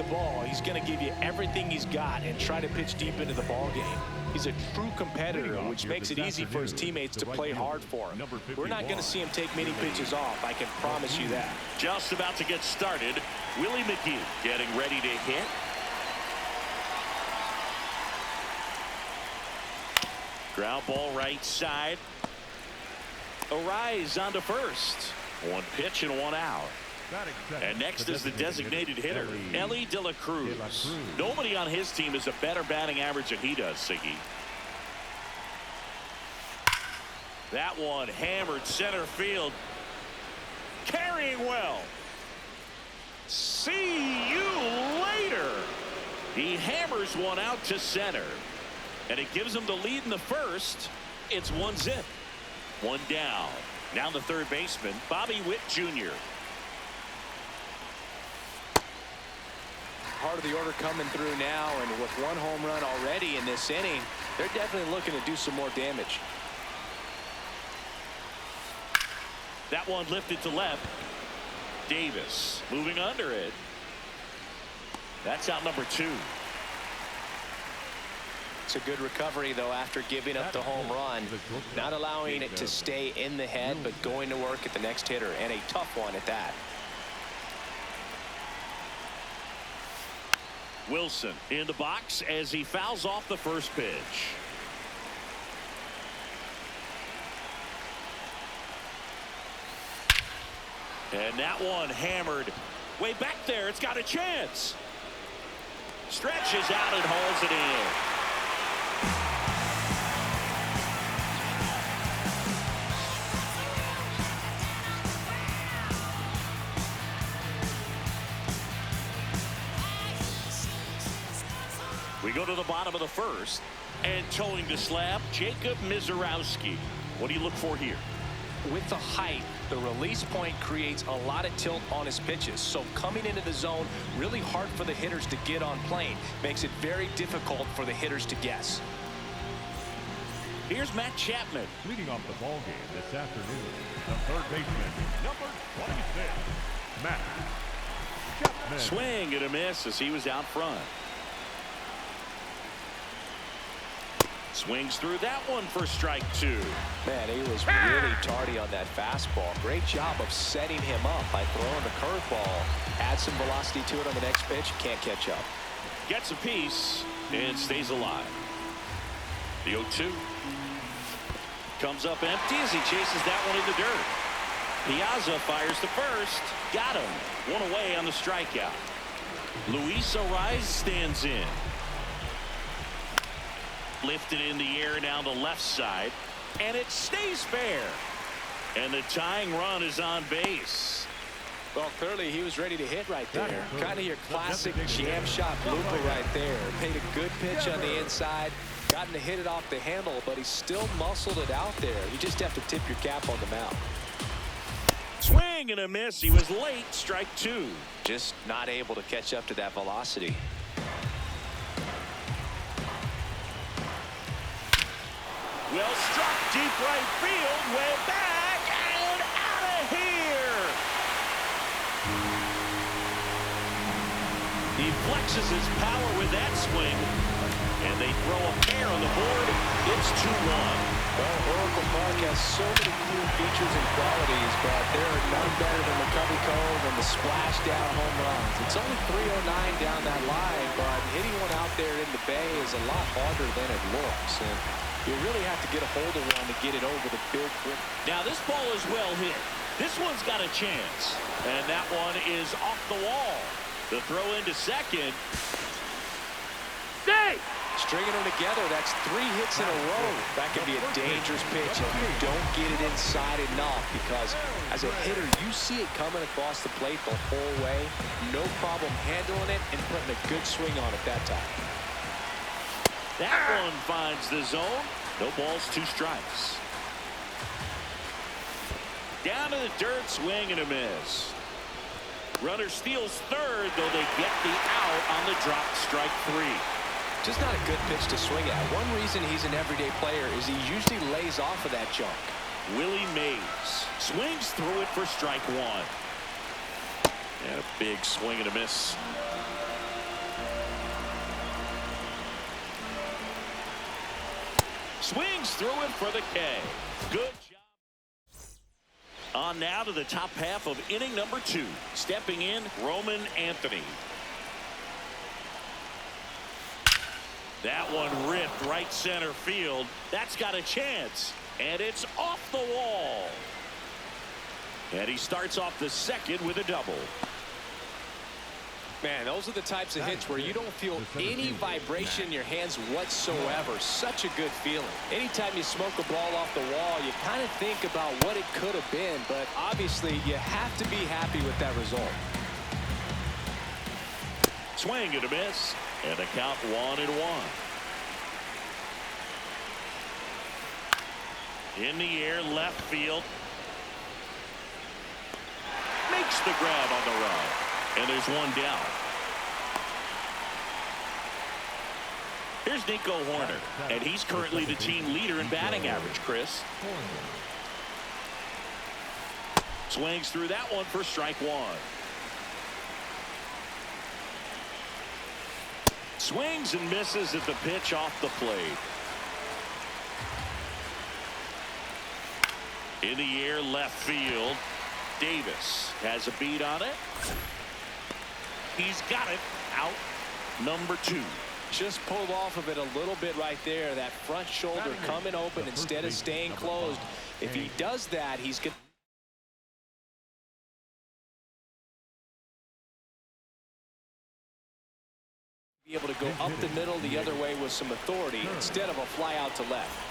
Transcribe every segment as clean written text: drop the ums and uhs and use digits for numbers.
the ball, he's going to give you everything he's got and try to pitch deep into the ball game. He's a true competitor, which makes it easy for his teammates to play hard for him. We're not going to see him take many pitches off, I can promise you that. Just about to get started, Willie McGee getting ready to hit. Ground ball right side. Arise onto first. One pitch and one out. And next is the designated hitter, Ellie De La Cruz. Nobody on his team has a better batting average than he does, Siggy. That one hammered center field. Carrying well. See you later. He hammers one out to center. And it gives him the lead in the first. It's 1-0. One down. Now the third baseman, Bobby Witt Jr. Part of the order coming through now, and with one home run already in this inning, they're definitely looking to do some more damage. That one lifted to left. Davis moving under it. That's out number 2. It's a good recovery, though, after giving up the home run. Not allowing it to stay in the head, but going to work at the next hitter, and a tough one at that. Wilson in the box as he fouls off the first pitch. And that one hammered way back there. It's got a chance. Stretches out and hauls it in. We go to the bottom of the first, and towing the slab, Jacob Mizorowski. What do you look for here? With the height, the release point creates a lot of tilt on his pitches. So coming into the zone, really hard for the hitters to get on plane. Makes it very difficult for the hitters to guess. Here's Matt Chapman. Leading off the ball game this afternoon, the third baseman, number 26, Matt Chapman. Swing and a miss as he was out front. Swings through that one for strike 2. Man, he was really tardy on that fastball. Great job of setting him up by throwing the curveball. Add some velocity to it on the next pitch. Can't catch up. Gets a piece and stays alive. The 0-2 comes up empty as he chases that one in the dirt. Piazza fires to first. Got him. One away on the strikeout. Luis Arise stands in. Lifted in the air down the left side, and it stays fair. And the tying run is on base. Well, clearly he was ready to hit right there. Kind of your classic jam shot blooper right there. Made a good pitch on the inside, gotten to hit it off the handle, but he still muscled it out there. You just have to tip your cap on the mound. Swing and a miss. He was late. Strike 2. Just not able to catch up to that velocity. Well struck deep right field, way back and out of here. He flexes his power with that swing, and they throw a pair on the board. It's 2-1. Well, Oracle Park has so many cool features and qualities, but there are none better than McCovey Cove and the splash-down home runs. It's only 309 down that line, but hitting one out there in the bay is a lot harder than it looks. And you really have to get a hold of one to get it over the big brick. Now this ball is well hit. This one's got a chance. And that one is off the wall. The throw into second. Stay! Stringing them together, that's 3 hits in a row. That can be a dangerous pitch if you don't get it inside enough, because as a hitter, you see it coming across the plate the whole way. No problem handling it and putting a good swing on it that time. That one finds the zone. No balls, 2 strikes. Down to the dirt, swing and a miss. Runner steals third, though they get the out on the drop, strike 3. Just not a good pitch to swing at. One reason he's an everyday player is he usually lays off of that junk. Willie Mays swings through it for strike 1. And a big swing and a miss. Swings through it for the K. Good job. On now to the top half of inning number 2. Stepping in, Roman Anthony. That one ripped right center field. That's got a chance. And it's off the wall. And he starts off the second with a double. Man, those are the types of hits where you don't feel any vibration in your hands whatsoever. Such a good feeling. Anytime you smoke a ball off the wall, you kind of think about what it could have been, but obviously you have to be happy with that result. Swing and a miss, and a count 1-1. In the air, left field. Makes the grab on the run. And there's one down. Here's Nico Horner, and he's currently the team leader in batting average, Chris. Swings through that one for strike 1. Swings and misses at the pitch off the plate. In the air, left field. Davis has a beat on it. He's got it. Out number 2. Just pulled off of it a little bit right there. That front shoulder coming open instead of staying closed. If he does that, he's going to be able to go up the middle the other way with some authority instead of a fly out to left.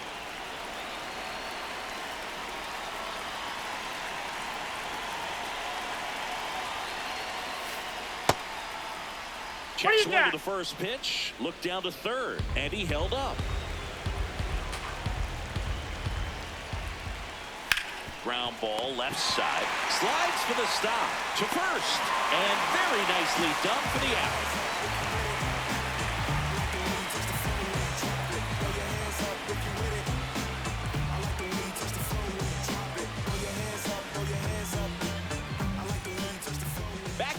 Check swing to the first pitch. Looked down to third, and he held up. Ground ball left side. Slides for the stop to first, and very nicely done for the out.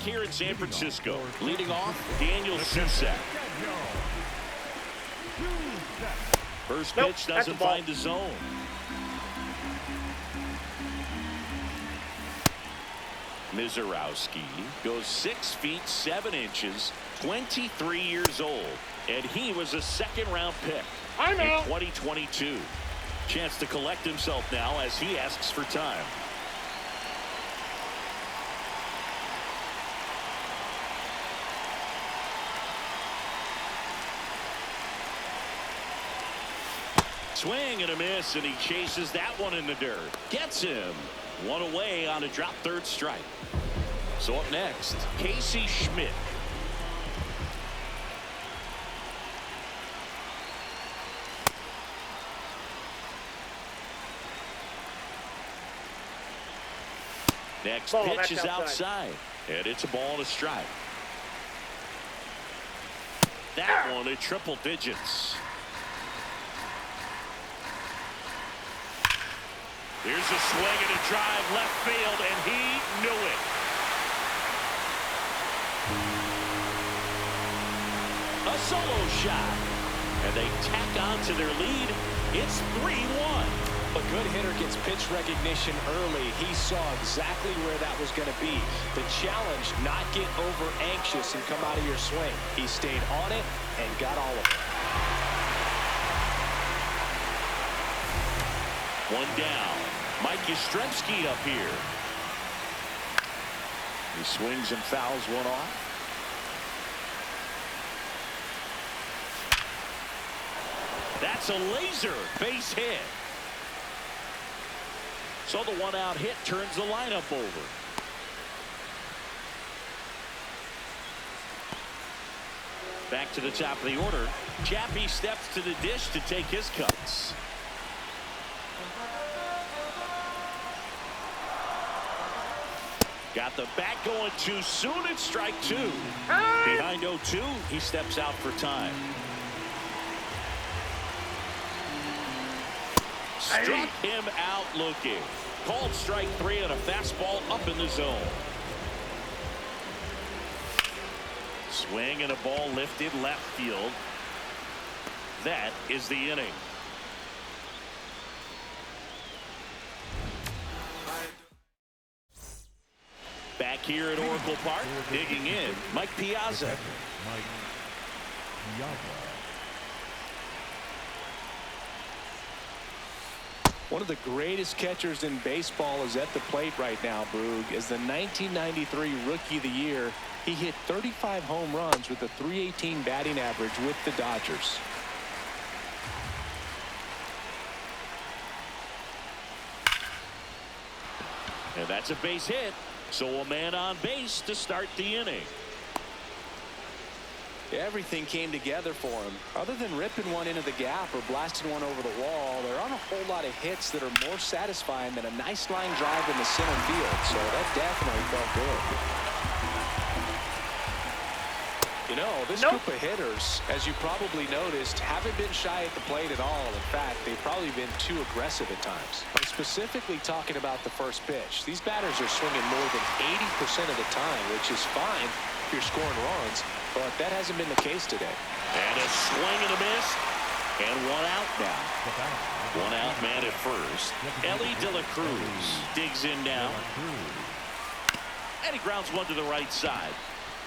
Here in San Francisco, leading off, Daniel Susak. First pitch doesn't find the zone. Mizorowski goes 6 feet 7 inches, 23 years old, and he was a second-round pick in 2022. Chance to collect himself now as he asks for time. Swing and a miss, and he chases that one in the dirt. Gets him. One away on a drop third strike. So up next, Casey Schmidt. Next pitch is outside, and it's a ball and a strike. That one at triple digits. Here's a swing and a drive left field, and he knew it. A solo shot, and they tack on to their lead. It's 3-1. A good hitter gets pitch recognition early. He saw exactly where that was going to be. The challenge, not get over anxious and come out of your swing. He stayed on it and got all of it. One down. Mike Yastrzemski up here. He swings and fouls one off. That's a laser base hit. So the one-out hit turns the lineup over. Back to the top of the order. Chappie steps to the dish to take his cuts. Got the bat going too soon. It's strike 2. Behind 0-2, he steps out for time. Struck him out looking. Called strike 3 on a fastball up in the zone. Swing and a ball lifted left field. That is the inning. here at Oracle Park. Digging in, Mike Piazza. Mike Piazza. One of the greatest catchers in baseball is at the plate right now, Boog. As the 1993 Rookie of the Year, he hit 35 home runs with a .318 batting average with the Dodgers. And that's a base hit. So a man on base to start the inning. Everything came together for him. Other than ripping one into the gap or blasting one over the wall, there aren't a whole lot of hits that are more satisfying than a nice line drive in the center field. So that definitely felt good. You know, this group of hitters, as you probably noticed, haven't been shy at the plate at all. In fact, they've probably been too aggressive at times. I'm specifically talking about the first pitch. These batters are swinging more than 80% of the time, which is fine if you're scoring runs, but that hasn't been the case today. And a swing and a miss. And one out now. One out man at first. Ellie De La Cruz digs in now. And he grounds one to the right side.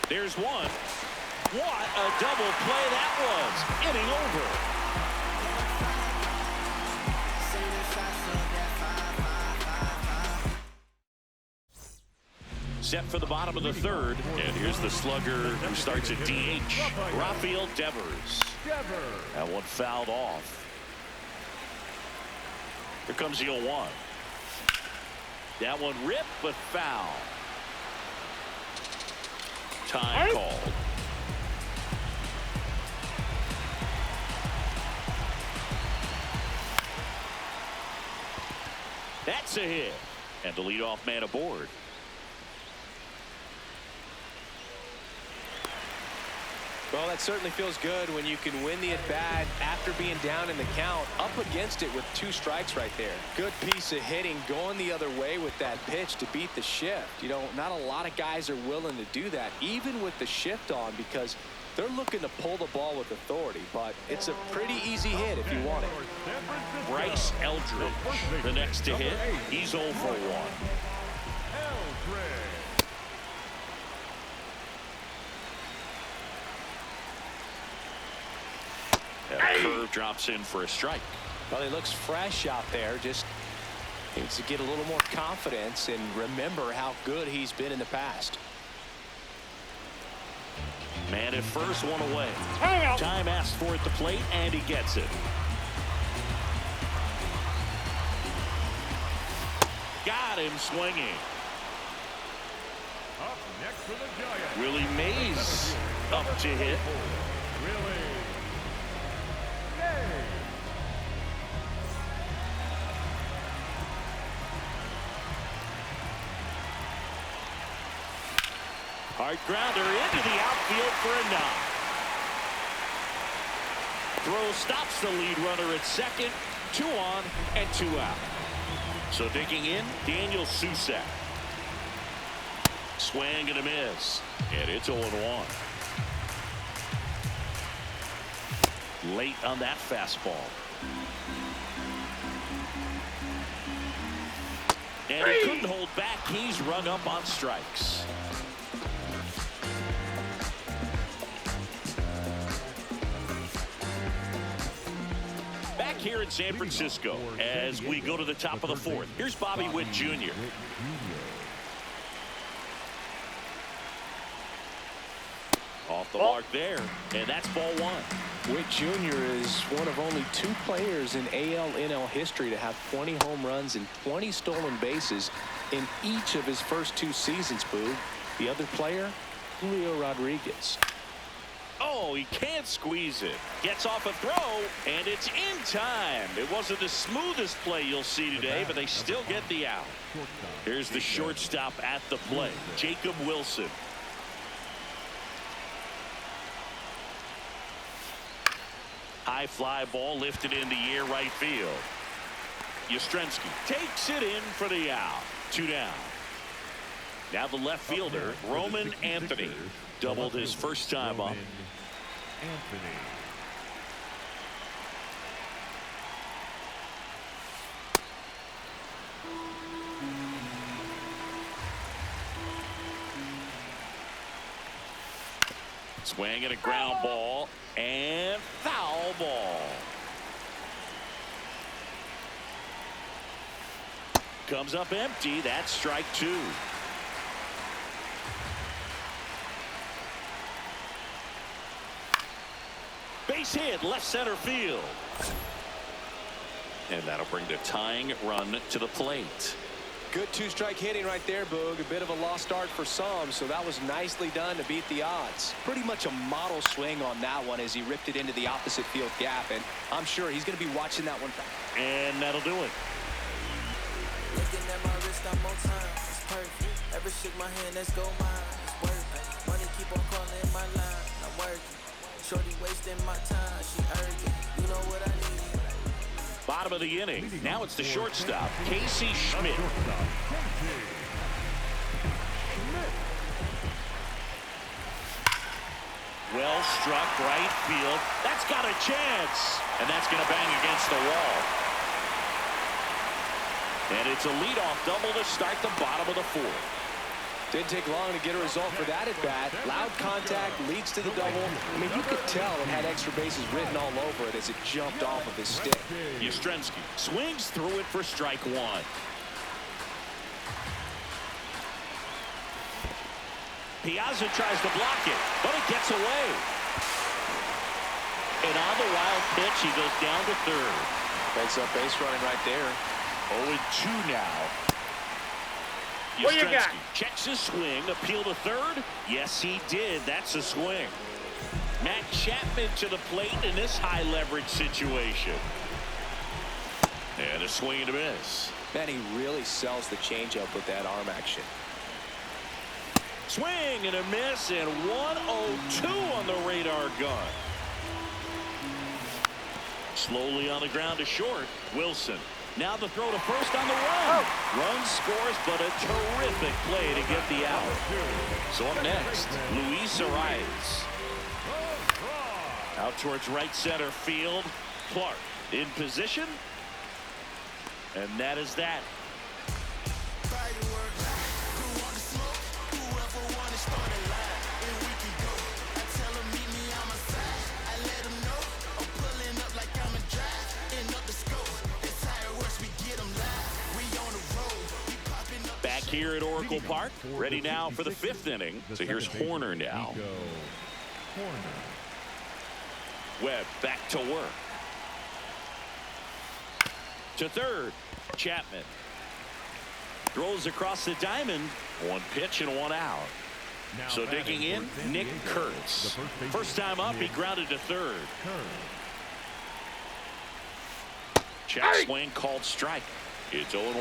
There's one. What a double play that was. Inning over. Set for the bottom of the third. And here's the slugger who starts at DH, Rafael Devers. That one fouled off. Here comes the 0-1. That one ripped but foul. Time called. That's a hit. And the leadoff man aboard. Well, that certainly feels good when you can win the at-bat after being down in the count, up against it with 2 strikes right there. Good piece of hitting going the other way with that pitch to beat the shift. You know, not a lot of guys are willing to do that, even with the shift on, because they're looking to pull the ball with authority, but it's a pretty easy hit if you want it. Bryce Eldridge, the next to hit. He's 0 for 1. That curve drops in for a strike. Well, he looks fresh out there. Just needs to get a little more confidence and remember how good he's been in the past. Man at first, one away. Time asked for at the plate, and he gets it. Got him swinging. Up next for the Giants. Willie Mays up to hit. Willie. Hard grounder into the outfield for a knock. Throw stops the lead runner at second. 2 on and 2 out. So digging in, Daniel Susak. Swing and a miss. And it's 0-1. Late on that fastball. And he couldn't hold back. He's rung up on strikes. Back here in San Francisco as we go to the top of the 4th. Here's Bobby Witt Jr. Off the mark there, and that's ball 1. Witt Jr. is one of only 2 players in AL/NL history to have 20 home runs and 20 stolen bases in each of his first 2 seasons, Boog. The other player, Julio Rodriguez. Oh, he can't squeeze it. Gets off a throw, and it's in time. It wasn't the smoothest play you'll see today, but they still get the out. Here's the shortstop at the plate, Jacob Wilson. High fly ball lifted in the air right field. Yastrzemski takes it in for the out. 2 down. Now the left fielder, Roman Anthony, doubled his first time up. Anthony. Swing and a ground ball and foul ball. Comes up empty. That's strike two. Base hit, left center field. And that'll bring the tying run to the plate. Good two-strike hitting right there, Boog. A bit of a lost start for some, so that was nicely done to beat the odds. Pretty much a model swing on that one as he ripped it into the opposite field gap, and I'm sure he's going to be watching that one back. And that'll do it. Looking at my wrist, I'm on time. It's perfect. Ever shake my hand, let's go mine. It's working. Money keep on calling my line. I'm working. Shorty wasting my time. She urgent. You know what I need. Bottom of the inning. Now it's the shortstop, Casey Schmidt. Well struck right field. That's got a chance. And that's going to bang against the wall. And it's a leadoff double to start the bottom of the fourth. Didn't take long to get a result for that at bat. Loud contact leads to the double. I mean, you could tell it had extra bases written all over it as it jumped off of his stick. Yastrzemski swings through it for strike one. Piazza tries to block it, but it gets away. And on the wild pitch, he goes down to third. Makes up base running right there. 0-2 now. What you got? Checks his swing, appeal to third. Yes, he did. That's a swing. Matt Chapman to the plate in this high leverage situation. And a swing and a miss. Man, he really sells the changeup with that arm action. Swing and a miss, and 1-0-2 on the radar gun. Slowly on the ground to short. Wilson. Now the throw to first on the run. Run scores, but a terrific play to get the out. So up next, Luis Arias. Out towards right center field. Clark in position. And that is that. Back here at Oracle Park, ready now for the fifth inning. So here's Horner now. Webb back to work. To third, Chapman. Throws across the diamond. One pitch and one out. So digging in, Nick Kurtz. First time up, he grounded to third. Check swing called strike. It's 0-1.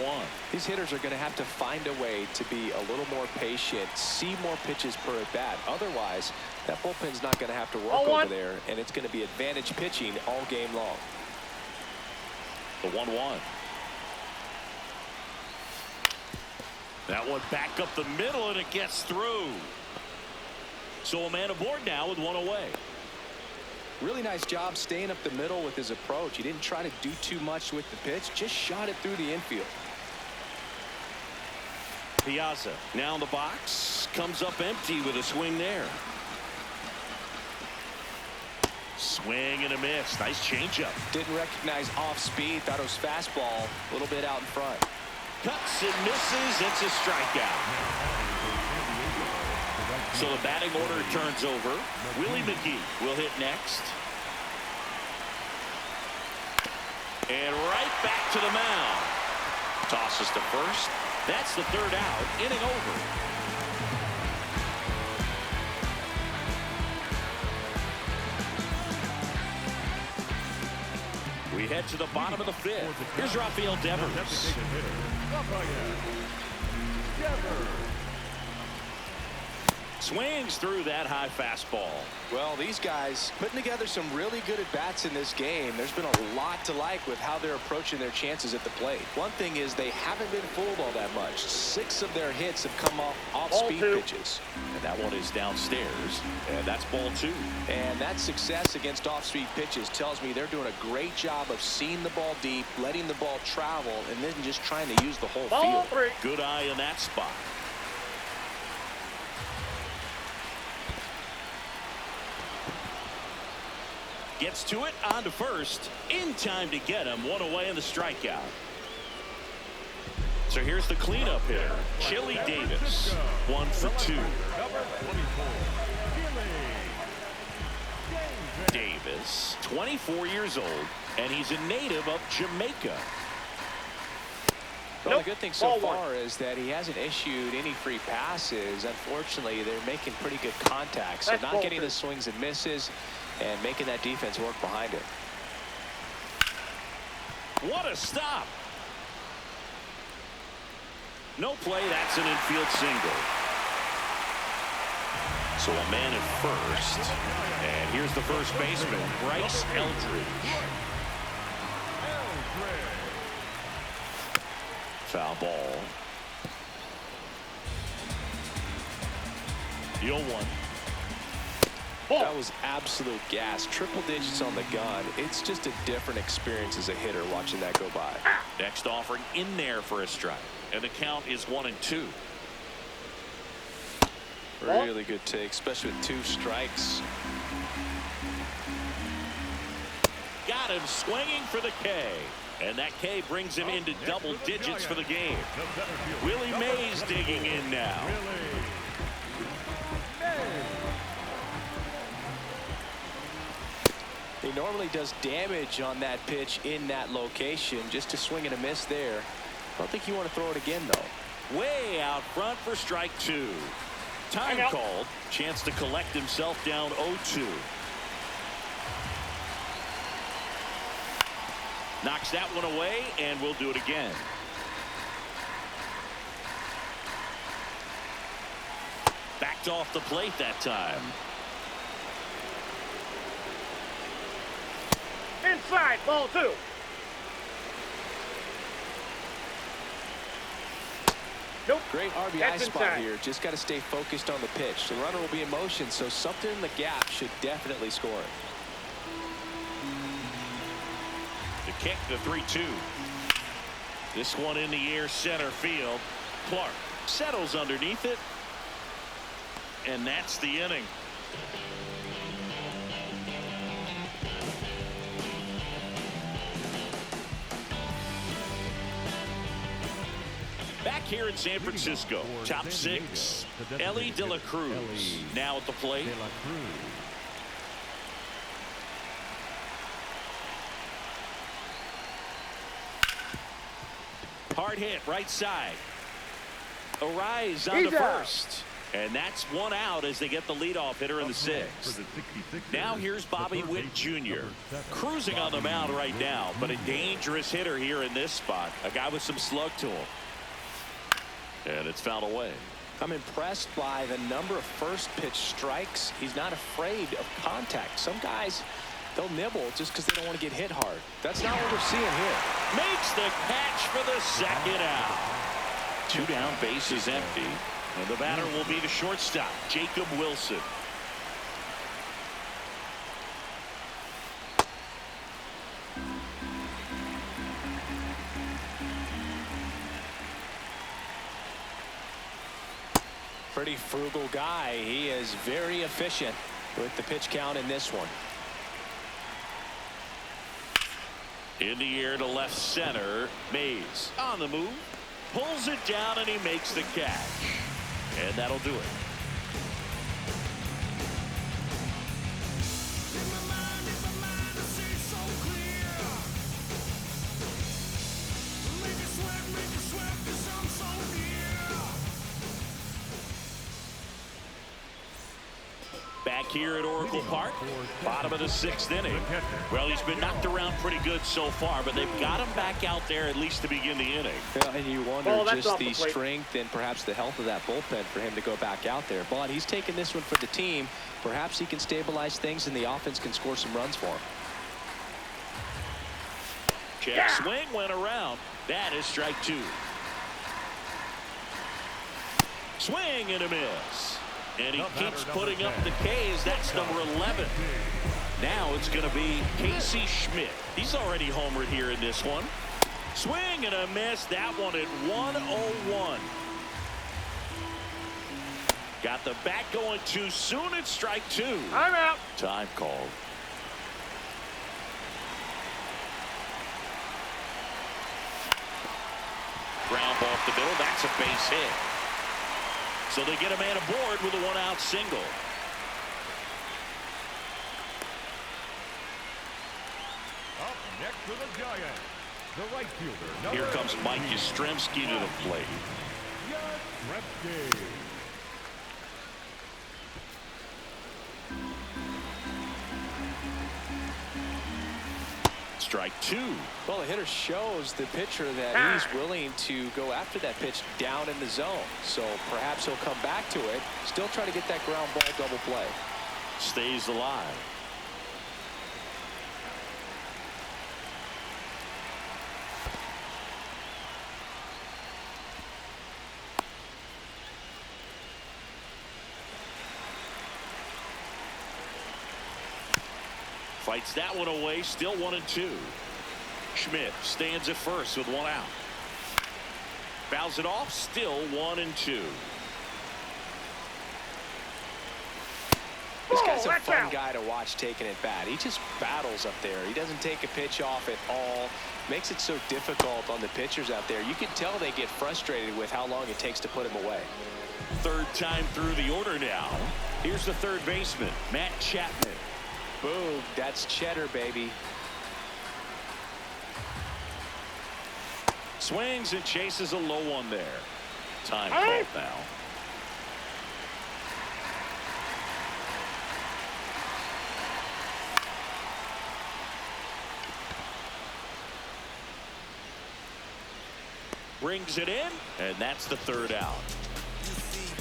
These hitters are going to have to find a way to be a little more patient, see more pitches per at bat. Otherwise, that bullpen's not going to have to work over there, and it's going to be advantage pitching all game long. The 1-1. That one back up the middle, and it gets through. So a man aboard now with one away. Really nice job staying up the middle with his approach. He didn't try to do too much with the pitch, just shot it through the infield. Piazza now in the box, comes up empty with a swing there. Swing and a miss. Nice changeup. Didn't recognize off speed, thought it was fastball, a little bit out in front. Cuts and misses. It's a strikeout. So the batting order turns over. Willie McGee will hit next. And right back to the mound. Tosses to first. That's the third out. Inning over. We head to the bottom of the fifth. Here's Rafael Devers. Swings through that high fastball. Well, these guys putting together some really good at-bats in this game. There's been a lot to like with how they're approaching their chances at the plate. One thing is they haven't been fooled all that much. 6 of their hits have come off speed pitches. And that one is downstairs. And that's ball 2. And that success against off-speed pitches tells me they're doing a great job of seeing the ball deep, letting the ball travel, and then just trying to use the whole field. Good eye in that spot. Gets to it on to first. In time to get him. One away in the strikeout. So here's the cleanup hitter, Chili Davis. 1 for 2. Davis, 24 years old, and he's a native of Jamaica. Well, the good thing so far is that he hasn't issued any free passes. Unfortunately, they're making pretty good contact, so not getting the swings and misses and making that defense work behind it. What a stop. No play. That's an infield single. So a man at first. And here's the first baseman, Bryce Eldridge. Foul ball. The 0-1. That was absolute gas. Triple digits on the gun. It's just a different experience as a hitter watching that go by. Next offering in there for a strike. And the count is 1-2. Really good take, especially with 2 strikes. Got him swinging for the K. And that K brings him into double digits for the game. Willie Mays digging in now. He normally does damage on that pitch in that location. Just a swing and a miss there. I don't think you want to throw it again, though. Way out front for strike 2. Time called. Chance to collect himself down 0-2. Knocks that one away, and we'll do it again. Backed off the plate that time. Inside, ball 2. Nope. Great RBI That's spot inside. here. Just got to stay focused on the pitch. The runner will be in motion, so something in the gap should definitely score it. The kick, the 3-2. This one in the air, center field. Clark settles underneath it. And that's the inning. Back here in San Francisco, top 6, Ellie De La Cruz now at the plate. Hard hit, right side. Arise on the first. And that's one out as they get the leadoff hitter in the 6th. Now here's Bobby Witt Jr. Cruising on the mound right now, but a dangerous hitter here in this spot. A guy with some slug to him. And it's fouled away. I'm impressed by the number of first pitch strikes. He's not afraid of contact. Some guys, they'll nibble just because they don't want to get hit hard. That's not what we're seeing here. Makes the catch for the second out. 2 down, bases empty. And the batter will be the shortstop, Jacob Wilson. Pretty frugal guy. He is very efficient with the pitch count in this one. In the air to left center. Mays on the move. Pulls it down and he makes the catch. And that'll do it. Back here at Oracle Park, bottom of the 6th inning. Well, he's been knocked around pretty good so far, but they've got him back out there at least to begin the inning. Yeah, and you wonder just the strength and perhaps the health of that bullpen for him to go back out there. But he's taking this one for the team. Perhaps he can stabilize things and the offense can score some runs for him. Check swing went around. That is strike 2. Swing and a miss. And he keeps putting up the K's. That's number 11. Now it's going to be Casey Schmidt. He's already homered here in this one. Swing and a miss. That one at 101. Got the bat going too soon. It's strike 2. I'm out. Time called. ground ball up the middle. That's a base hit. So they get a man aboard with a one-out single. Up next for the Giants, the right fielder. Here comes Mike Yastrzemski to the plate. Yastrzemski. Strike two. Well, the hitter shows the pitcher that he's willing to go after that pitch down in the zone. So perhaps he'll come back to it. Still try to get that ground ball double play. Stays alive. Fights that one away. Still 1-2. Schmidt stands at first with one out. Fouls it off. Still 1-2. This guy's a fun guy to watch taking at bat. He just battles up there. He doesn't take a pitch off at all. Makes it so difficult on the pitchers out there. You can tell they get frustrated with how long it takes to put him away. Third time through the order now. Here's the third baseman, Matt Chapman. Boom, that's cheddar, baby. Swings and chases a low one there. Time called now. Brings it in, and that's the third out. You see,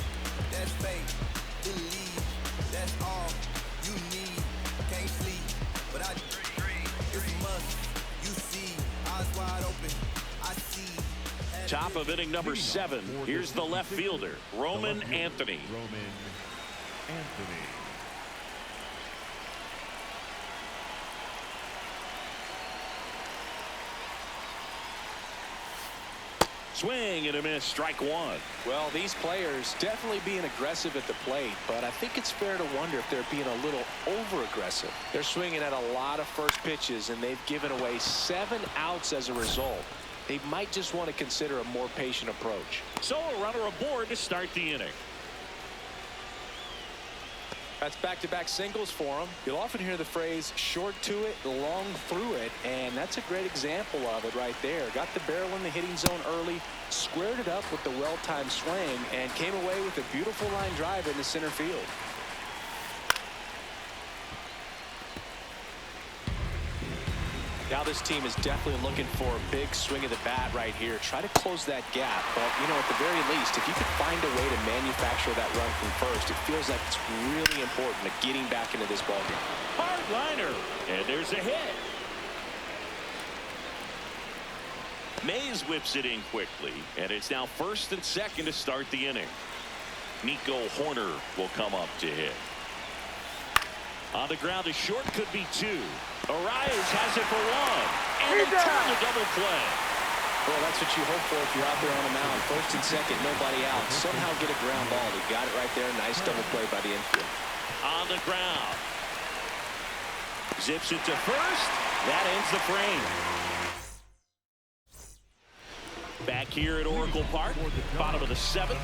that's faith. Believe, that's all you need. Can't sleep, but I dream. It's a must. You see, eyes wide open. I see. Top of inning number 7. Here's the left fielder, Roman Anthony. Roman Anthony. Swing and a miss, strike one. Well, these players definitely being aggressive at the plate, but I think it's fair to wonder if they're being a little over-aggressive. They're swinging at a lot of first pitches, and they've given away 7 outs as a result. They might just want to consider a more patient approach. So a runner aboard to start the inning. That's back-to-back singles for him. You'll often hear the phrase short to it, long through it, and that's a great example of it right there. Got the barrel in the hitting zone early, squared it up with the well-timed swing, and came away with a beautiful line drive into center field. Now this team is definitely looking for a big swing of the bat right here. Try to close that gap. But, you know, at the very least, if you could find a way to manufacture that run from first, it feels like it's really important to getting back into this ballgame. Hard liner. And there's a hit. Mays whips it in quickly. And it's now first and second to start the inning. Nico Horner will come up to hit. On the ground, a short could be 2. Arias has it for 1. And a turn to double play. Well, that's what you hope for if you're out there on the mound. First and second, nobody out. Somehow get a ground ball. He got it right there. Nice double play by the infield. On the ground. Zips it to first. That ends the frame. Back here at Oracle Park, bottom of the 7th.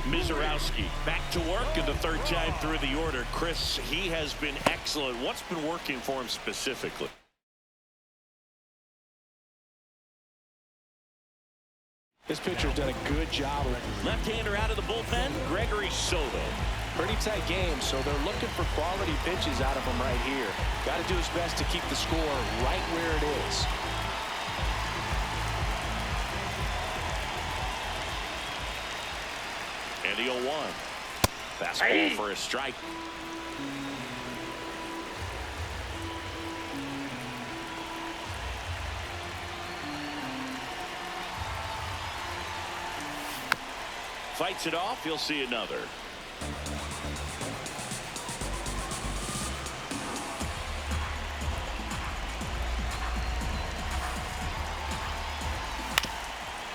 Mizorowski back to work in the third time through the order. Chris, he has been excellent. What's been working for him specifically? This pitcher's done a good job. Left-hander out of the bullpen, Gregory Soto. Pretty tight game, so they're looking for quality pitches out of him right here. Got to do his best to keep the score right where it is. And the 0-1. Fastball for a strike. Fights it off. You'll see another.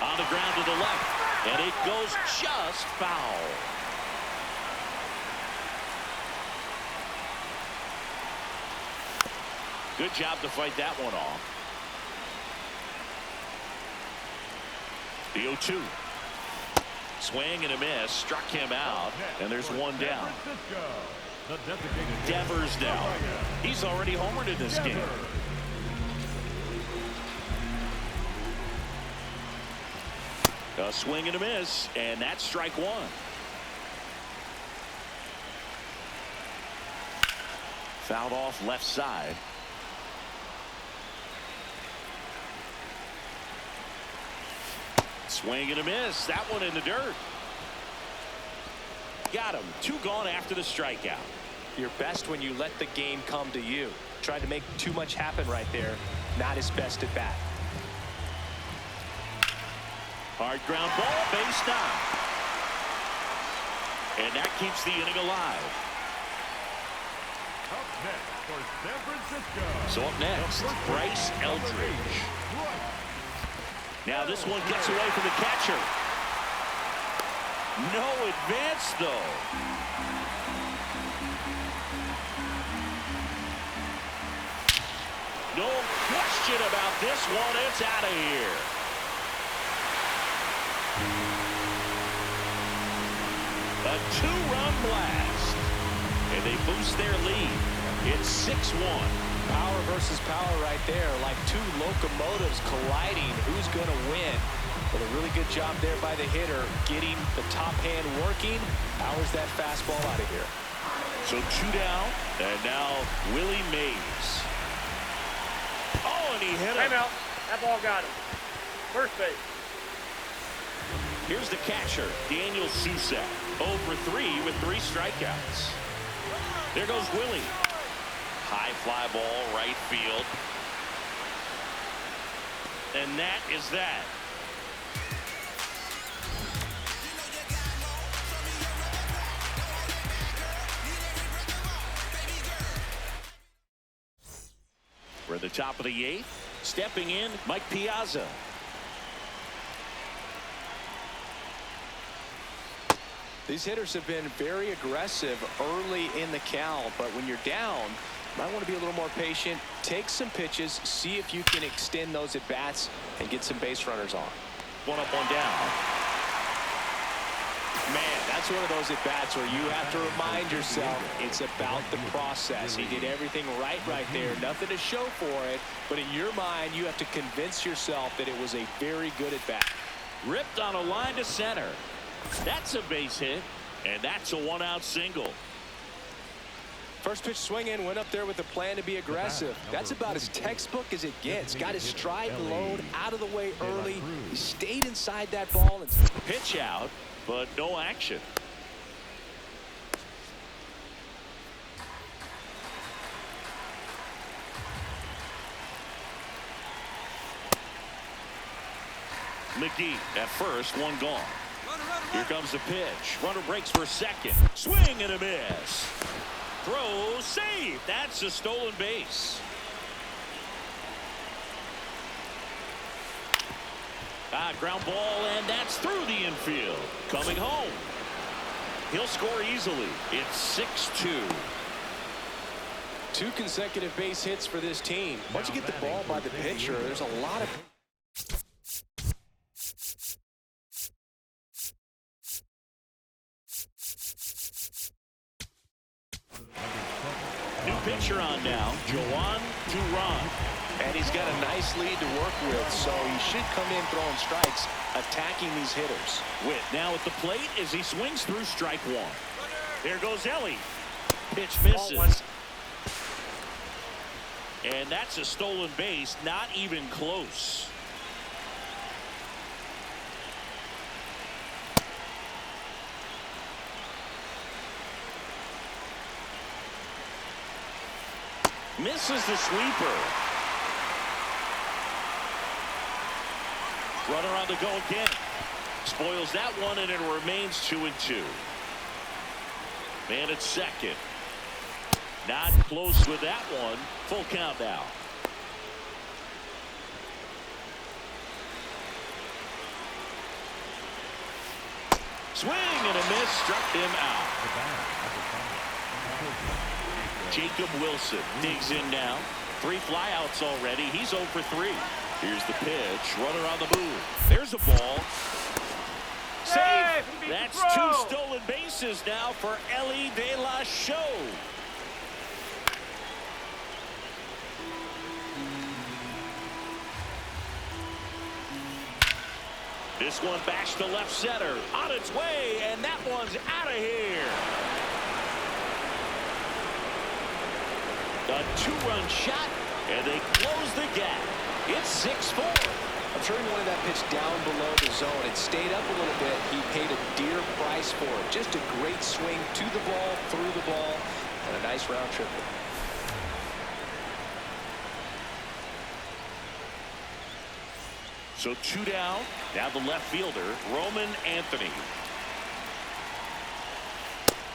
On the ground to the left. And it goes just foul. Good job to fight that one off. The 0-2. Swing and a miss. Struck him out. And there's one down. Devers now. He's already homered in this game. A swing and a miss. And that's strike one. Fouled off left side. Swing and a miss. That one in the dirt. Got him. 2 gone after the strikeout. You're best when you let the game come to you. Tried to make too much happen right there. Not his best at bat. Hard ground ball, base down. And that keeps the inning alive. Up next for San Francisco. So up next, Bryce Eldridge. Now this one gets away from the catcher. No advance, though. No question about this one. It's out of here. A 2-run blast. And they boost their lead. It's 6-1. Power versus power right there. Like 2 locomotives colliding. Who's going to win? Well, a really good job there by the hitter, getting the top hand working. Powers that fastball out of here. So 2 down, and now Willie Mays. Oh, and he hit him. Timeout. That ball got him. First base. Here's the catcher, Daniel Susak. 0 for 3 with 3 strikeouts. There goes Willie. High fly ball, right field. And that is that. We're at the top of the 8th. Stepping in, Mike Piazza. These hitters have been very aggressive early in the count, but when you're down, you might want to be a little more patient. Take some pitches, see if you can extend those at bats and get some base runners on. 1 up, 1 down. Man, that's one of those at bats where you have to remind yourself it's about the process. He did everything right there. Nothing to show for it, but in your mind, you have to convince yourself that it was a very good at bat. Ripped on a line to center. That's a base hit, and that's a 1-out single. First pitch swinging, went up there with a plan to be aggressive. That's about as textbook as it gets. Got his stride and load out of the way early. He stayed inside that ball. And pitch out, but no action. McGee at first, 1 gone. Here comes the pitch. Runner breaks for second. Swing and a miss. Throw, save. That's a stolen base. Ground ball, and that's through the infield. Coming home. He'll score easily. It's 6-2. 2 consecutive base hits for this team. Once you get the ball by the pitcher, there's a lot of... New pitcher on now, Joan Duran. And he's got a nice lead to work with, so he should come in throwing strikes, attacking these hitters. Witt now at the plate as he swings through strike 1. There goes Ellie. Pitch misses. And that's a stolen base, not even close. Misses the sweeper. Runner on the go again. Spoils that one, and it remains 2-2. Man at second. Not close with that one. Full count now. Swing and a miss. Struck him out. Jacob Wilson digs in now. 3 flyouts already. He's 0 for 3. Here's the pitch. Runner on the move. There's a ball. Save. That's 2 stolen bases now for Ellie De La Show. This one bashed to left center. On its way, and that one's out of here. A 2-run shot, and they close the gap. It's 6-4. I'm sure he wanted that pitch down below the zone. It stayed up a little bit. He paid a dear price for it. Just a great swing to the ball, through the ball, and a nice round triple. So 2 down. Now the left fielder, Roman Anthony.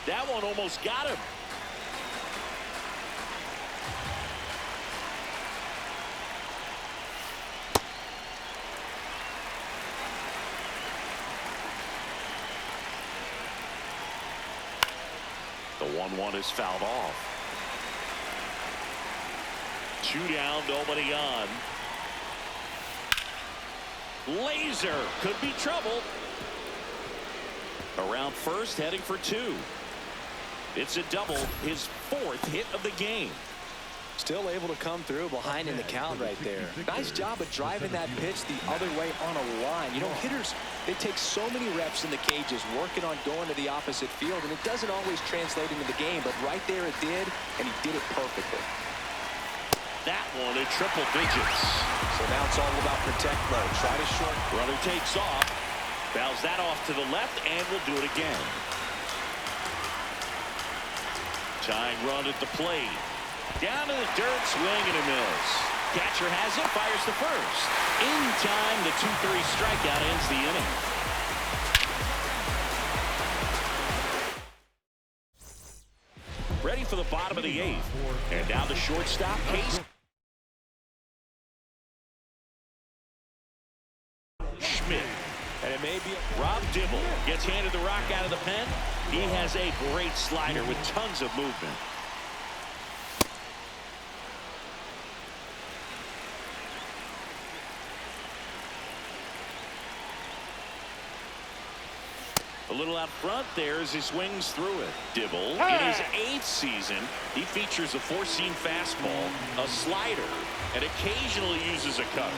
That one almost got him. The 1-1 is fouled off. 2 down, nobody on. Laser could be trouble. Around first, heading for 2. It's a double, his 4th hit of the game. Still able to come through behind in the count right there. Nice job of driving that pitch the other way on a line. You know, hitters, they take so many reps in the cages working on going to the opposite field, and it doesn't always translate into the game, but right there it did, and he did it perfectly. That one in triple digits. So now it's all about protect mode. Try to short. Runner takes off. Fouls that off to the left, and will do it again. Tying run at the plate. Down to the dirt, swing and a miss. Catcher has it, fires to first. In time, the 2-3 strikeout ends the inning. Ready for the bottom of the 8th. And now the shortstop, Case Schmidt. And it may be Rob Dibble gets handed the rock out of the pen. He has a great slider with tons of movement. A little out front there as he swings through it. Dibble, in his 8th season, he features a 4-seam fastball, a slider, and occasionally uses a cutter.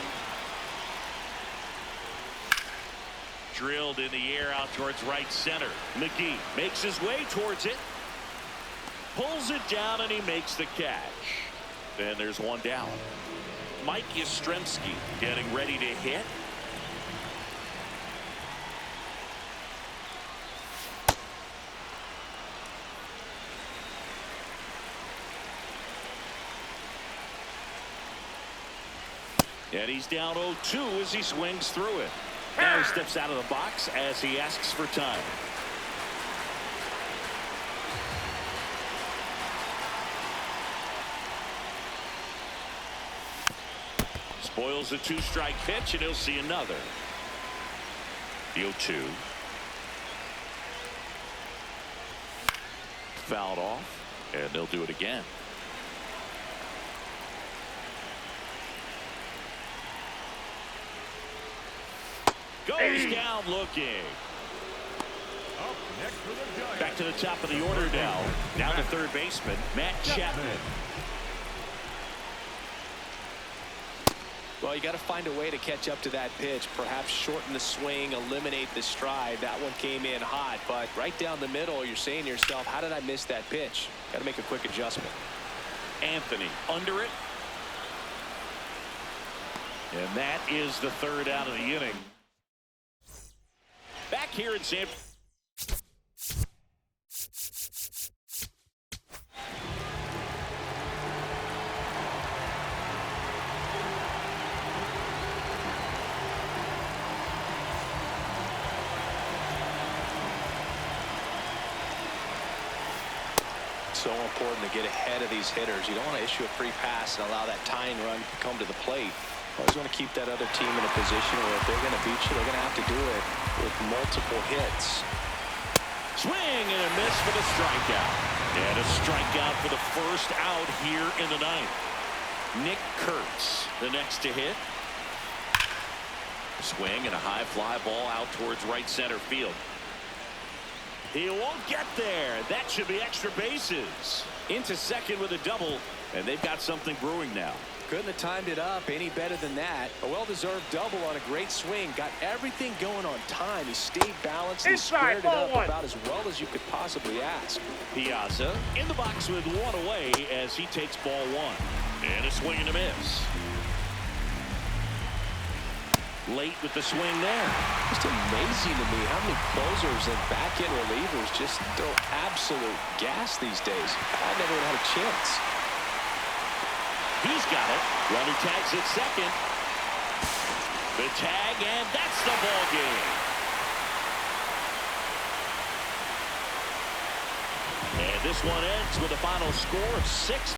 Drilled in the air out towards right center. McGee makes his way towards it. Pulls it down, and he makes the catch. And there's 1 down. Mike Yastrzemski getting ready to hit. And he's down 0-2 as he swings through it. Now he steps out of the box as he asks for time. Spoils a 2-strike pitch, and he'll see another. The 0-2. Fouled off, and they'll do it again. Goes down looking. Up next for the Giants. Back to the top of the order now. Down to third baseman, Matt Chapman. Well, you got to find a way to catch up to that pitch. Perhaps shorten the swing, eliminate the stride. That one came in hot, but right down the middle, you're saying to yourself, how did I miss that pitch? Got to make a quick adjustment. Anthony under it. And that is the 3rd out of the inning. Back here in San So important to get ahead of these hitters. You don't want to issue a free pass and allow that tying run to come to the plate. Always want to keep that other team in a position where if they're going to beat you, they're going to have to do it with multiple hits. swing and a miss for the strikeout. And a strikeout for the first out here in the 9th. Nick Kurtz, the next to hit. Swing and a high fly ball out towards right center field. He won't get there. That should be extra bases. Into second with a double, and they've got something brewing now. Couldn't have timed it up any better than that. A well-deserved double on a great swing. Got everything going on time. He stayed balanced and squared it up about as well as you could possibly ask. Piazza in the box with one away as he takes ball one. And a swing and a miss. Late with the swing there. Just amazing to me how many closers and back-end relievers just throw absolute gas these days. I never would have had a chance. He's got it. Runner tags at second. The tag, and that's the ball game. And this one ends with a final score of 6.